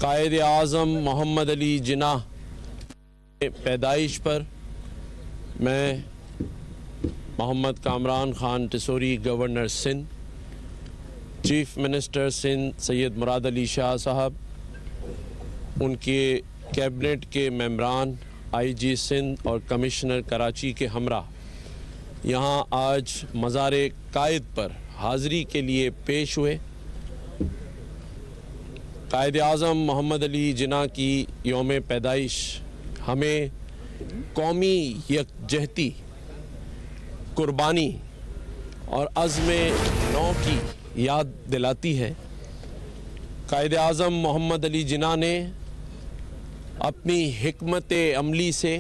कायद आज़म मोहम्मद अली जिन्ना पैदाइश पर मैं Mohammad Kamran Khan Tessori governor Sindh, chief minister Sindh Syed Murad Ali Shah sahab, उनके कैबिनेट के मेंबरान, आईजी सिंध और कमिश्नर कराची के हमरा यहाँ आज मज़ार कायद पर हाज़री के लिए पेश हुए। कायद आज़म मोहम्मद अली जिन्ना की यौम पैदाइश हमें कौमी यकजहती, कुर्बानी और अज़्म नौ की याद दिलाती है। कायद आज़म मोहम्मद अली जिन्ना ने अपनी हिकमत अमली से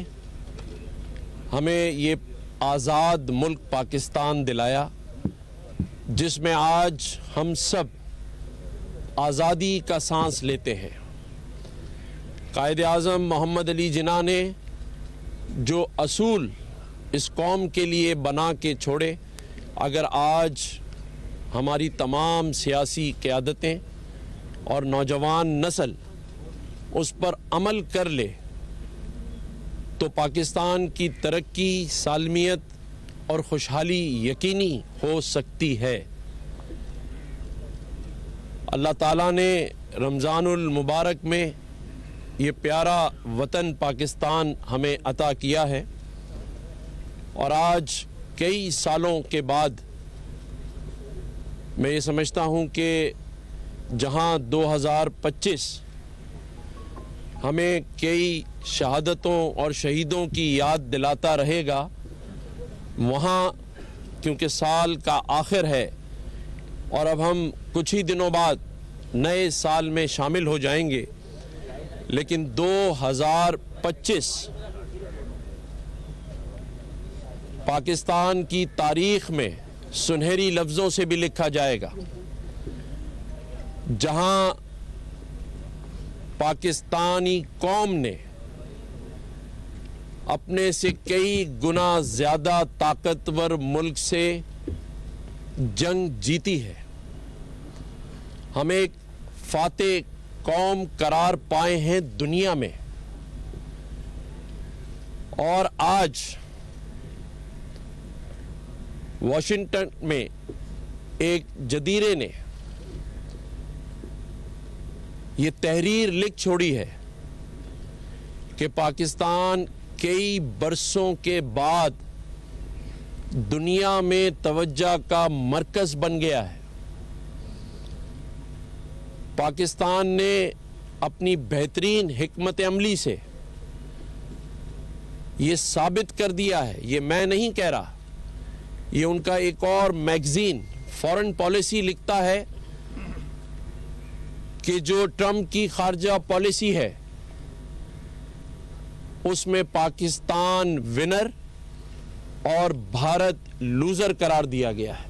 हमें ये आज़ाद मुल्क पाकिस्तान दिलाया, जिसमें आज हम सब आज़ादी का सांस लेते हैं। कायद आज़म मोहम्मद अली जिन्ना ने जो असूल इस कौम के लिए बना के छोड़े, अगर आज हमारी तमाम सियासी क़यादतें और नौजवान नस्ल उस पर अमल कर ले तो पाकिस्तान की तरक्की, सालमियत और खुशहाली यकीनी हो सकती है। अल्लाह ताला ने रमज़ानुल मुबारक में ये प्यारा वतन पाकिस्तान हमें अता किया है और आज कई सालों के बाद मैं ये समझता हूँ कि जहाँ 2025 हमें कई शहादतों और शहीदों की याद दिलाता रहेगा, वहाँ क्योंकि साल का आखिर है और अब हम कुछ ही दिनों बाद नए साल में शामिल हो जाएंगे, लेकिन 2025 पाकिस्तान की तारीख में सुनहरी लफ्ज़ों से भी लिखा जाएगा, जहां पाकिस्तानी कौम ने अपने से कई गुना ज़्यादा ताकतवर मुल्क से जंग जीती है। हम एक फातेह कौम करार पाए हैं दुनिया में और आज वॉशिंगटन में एक जदीरे ने ये तहरीर लिख छोड़ी है कि पाकिस्तान कई बरसों के बाद दुनिया में तवज्जो का मरकज़ बन गया है। पाकिस्तान ने अपनी बेहतरीन हिकमत अमली से ये साबित कर दिया है, ये मैं नहीं कह रहा, ये उनका एक और मैगजीन फॉरेन पॉलिसी लिखता है कि जो ट्रंप की खारजा पॉलिसी है उसमें पाकिस्तान विनर और भारत लूजर करार दिया गया है।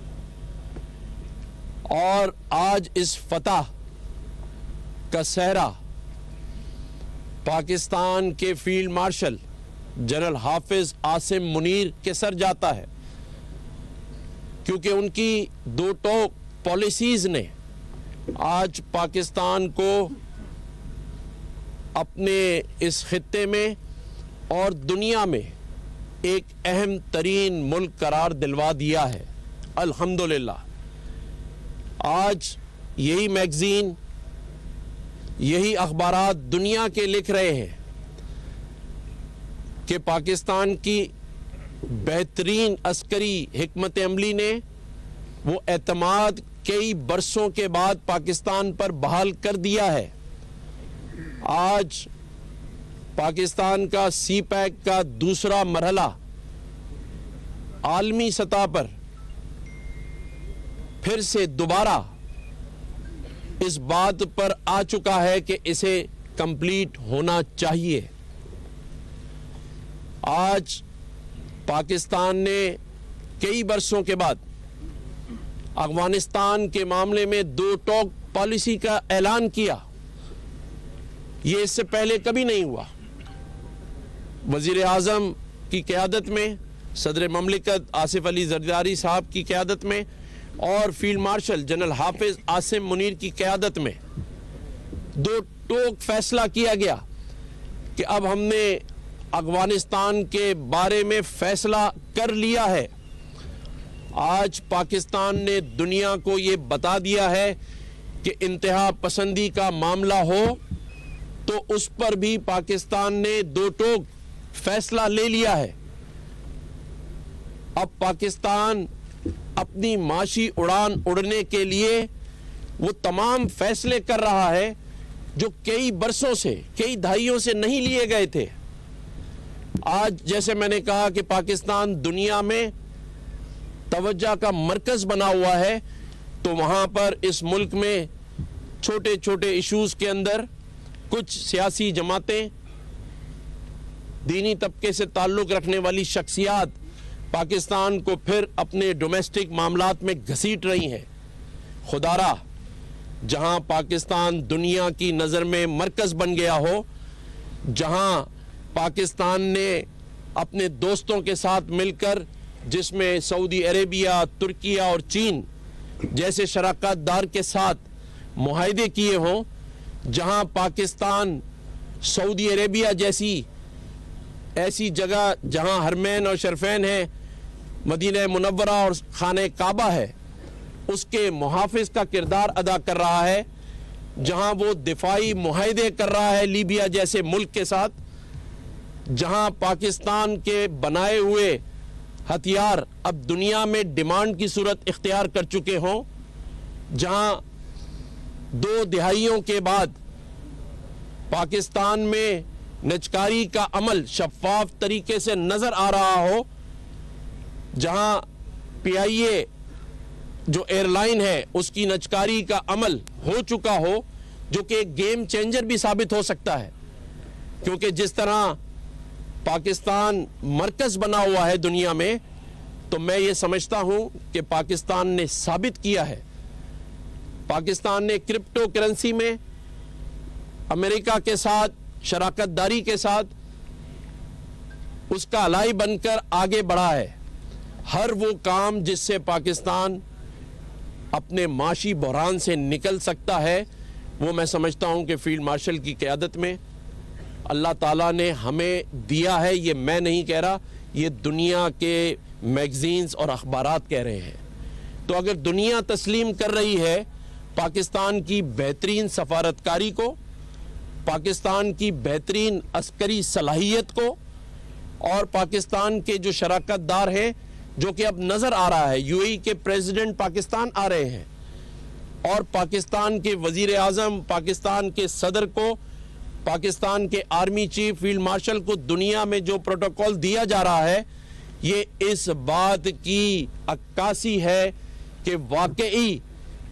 और आज इस फतह का सहरा पाकिस्तान के फील्ड मार्शल जनरल हाफिज आसिम मुनीर के सर जाता है, क्योंकि उनकी दो टोक पॉलिसीज ने आज पाकिस्तान को अपने इस खित्ते में और दुनिया में एक अहम तरीन मुल्क करार दिलवा दिया है। अल्हम्दुलिल्लाह आज यही मैगजीन, यही अखबारात दुनिया के लिख रहे हैं कि पाकिस्तान की बेहतरीन अस्करी हिकमत अमली ने वो एतमाद कई बरसों के बाद पाकिस्तान पर बहाल कर दिया है। आज पाकिस्तान का सी पैक का दूसरा मरहला आलमी सतह पर फिर से दोबारा इस बात पर आ चुका है कि इसे कंप्लीट होना चाहिए। आज पाकिस्तान ने कई बरसों के बाद अफगानिस्तान के मामले में दो टोक पॉलिसी का ऐलान किया। ये इससे पहले कभी नहीं हुआ। वज़ीर आज़म की क़यादत में, सदर ममलिकत आसिफ अली ज़रदारी साहब की क़यादत में और फील्ड मार्शल जनरल हाफिज आसिम मुनीर की क़यादत में दो टोक फैसला किया गया कि अब हमने अफगानिस्तान के बारे में फैसला कर लिया है। आज पाकिस्तान ने दुनिया को ये बता दिया है कि इंतहा पसंदी का मामला हो तो उस पर भी पाकिस्तान ने दो टोक फैसला ले लिया है। अब पाकिस्तान अपनी माशी उड़ान उड़ने के लिए वो तमाम फैसले कर रहा है जो कई बरसों से, कई दहाइयों से नहीं लिए गए थे। आज जैसे मैंने कहा कि पाकिस्तान दुनिया में तवज्जो का मरकज बना हुआ है, तो वहां पर इस मुल्क में छोटे छोटे इश्यूज के अंदर कुछ सियासी जमातें, दीनी तबके से ताल्लुक रखने वाली शख्सियात पाकिस्तान को फिर अपने डोमेस्टिक मामलात में घसीट रही हैं। खुदारा, जहां पाकिस्तान दुनिया की नज़र में मरकज बन गया हो, जहां पाकिस्तान ने अपने दोस्तों के साथ मिलकर, जिसमें सऊदी अरेबिया, तुर्किया और चीन जैसे शराकतदार के साथ मुआहदे किए हों, जहां पाकिस्तान सऊदी अरेबिया जैसी ऐसी जगह जहां हरमैन और शरफैन है, मदीना मुनव्वरा और खाने काबा है, उसके मुहाफिज का किरदार अदा कर रहा है, जहां वो दिफाई मुआहदे कर रहा है लीबिया जैसे मुल्क के साथ, जहां पाकिस्तान के बनाए हुए हथियार अब दुनिया में डिमांड की सूरत इख्तियार कर चुके हों, जहां 2 दिहाइयों के बाद पाकिस्तान में निजकारी का अमल शफाफ तरीके से नजर आ रहा हो, जहां PIA जो एयरलाइन है उसकी निजकारी का अमल हो चुका हो, जो कि एक गेम चेंजर भी साबित हो सकता है, क्योंकि जिस तरह पाकिस्तान मरकज बना हुआ है दुनिया में, तो मैं ये समझता हूं कि पाकिस्तान ने साबित किया है। पाकिस्तान ने क्रिप्टो करेंसी में अमेरिका के साथ शराकतदारी के साथ उसका अलाई बनकर आगे बढ़ा है। हर वो काम जिससे पाकिस्तान अपने माशी बहरान से निकल सकता है, वो मैं समझता हूं कि फील्ड मार्शल की क़यादत में अल्लाह ताला ने हमें दिया है। ये मैं नहीं कह रहा, ये दुनिया के मैगजीन्स और अखबारात कह रहे हैं। तो अगर दुनिया तस्लीम कर रही है पाकिस्तान की बेहतरीन सफारतकारी को, पाकिस्तान की बेहतरीन अस्करी सलाहियत को, और पाकिस्तान के जो शराकतदार हैं, जो कि अब नजर आ रहा है, UAE के प्रेसिडेंट पाकिस्तान आ रहे हैं, और पाकिस्तान के वजीर आजम, पाकिस्तान के सदर को, पाकिस्तान के आर्मी चीफ, फील्ड मार्शल को दुनिया में जो प्रोटोकॉल दिया जा रहा है, ये इस बात की अक्कासी है कि वाकई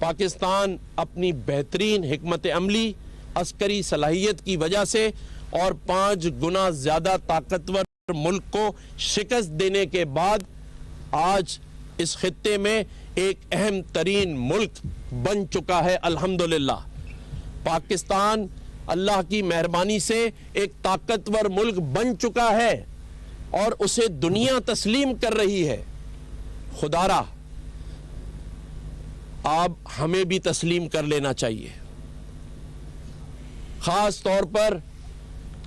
पाकिस्तान अपनी बेहतरीन हिकमत अमली, अस्करी सलाहियत की वजह से और 5 गुना ज्यादा ताकतवर मुल्क को शिकस्त देने के बाद आज इस खित्ते में एक अहम तरीन मुल्क बन चुका है। अल्हम्दुलिल्लाह, पाकिस्तान अल्लाह की मेहरबानी से एक ताकतवर मुल्क बन चुका है और उसे दुनिया तस्लीम कर रही है। खुदारा, अब हमें भी तस्लीम कर लेना चाहिए। खास तौर पर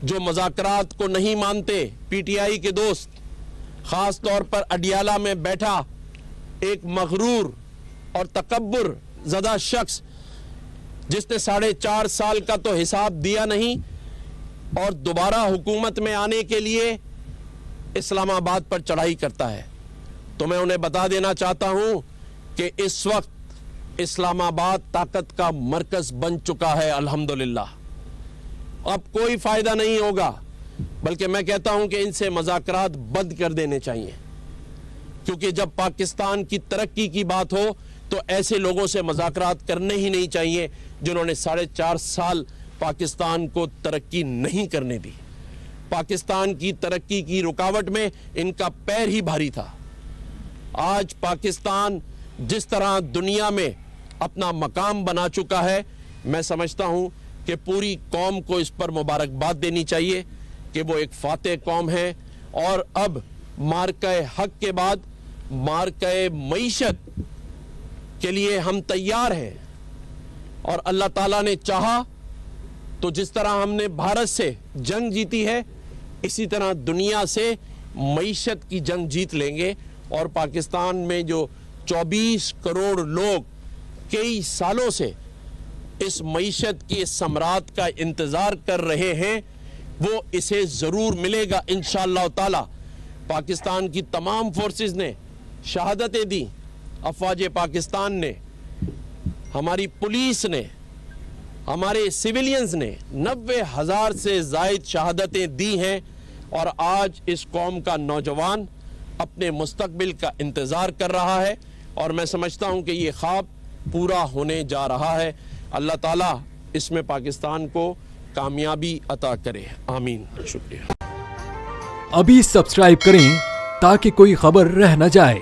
जो मज़ाकरात को नहीं मानते, PTI के दोस्त, खास तौर पर अडियाला में बैठा एक मगरूर और तकब्बुर ज़दा शख्स, जिसने 4.5 साल का तो हिसाब दिया नहीं और दोबारा हुकूमत में आने के लिए इस्लामाबाद पर चढ़ाई करता है, तो मैं उन्हें बता देना चाहता हूं कि इस वक्त इस्लामाबाद ताकत का मरकज बन चुका है। अल्हम्दुलिल्लाह, अब कोई फायदा नहीं होगा, बल्कि मैं कहता हूं कि इनसे मज़ाकरात बंद कर देने चाहिए, क्योंकि जब पाकिस्तान की तरक्की की बात हो तो ऐसे लोगों से मज़ाकरात करने ही नहीं चाहिए जिन्होंने 4.5 साल पाकिस्तान को तरक्की नहीं करने दी। पाकिस्तान की तरक्की की रुकावट में इनका पैर ही भारी था। आज पाकिस्तान जिस तरह दुनिया में अपना मकाम बना चुका है, मैं समझता हूं कि पूरी कौम को इस पर मुबारकबाद देनी चाहिए कि वो एक फातेह कौम है और अब मार्के हक के बाद मार्के मईशत के लिए हम तैयार हैं। और अल्लाह ताला ने चाहा तो जिस तरह हमने भारत से जंग जीती है, इसी तरह दुनिया से मईशत की जंग जीत लेंगे। और पाकिस्तान में जो 24 करोड़ लोग कई सालों से इस मईशत की सम्राट का इंतजार कर रहे हैं, वो इसे जरूर मिलेगा इंशाअल्लाह ताला। पाकिस्तान की तमाम फोर्सेस ने शहादतें दी, अफवाज पाकिस्तान ने, हमारी पुलिस ने, हमारे सिविलियंस ने 90,000 से जायद शहादतें दी हैं। और आज इस कौम का नौजवान अपने मुस्तकबिल का इंतज़ार कर रहा है और मैं समझता हूं कि ये ख्वाब पूरा होने जा रहा है। अल्लाह ताला इसमें पाकिस्तान को कामयाबी अता करे, आमीन। शुक्रिया। अभी सब्सक्राइब करें ताकि कोई खबर रह न जाए।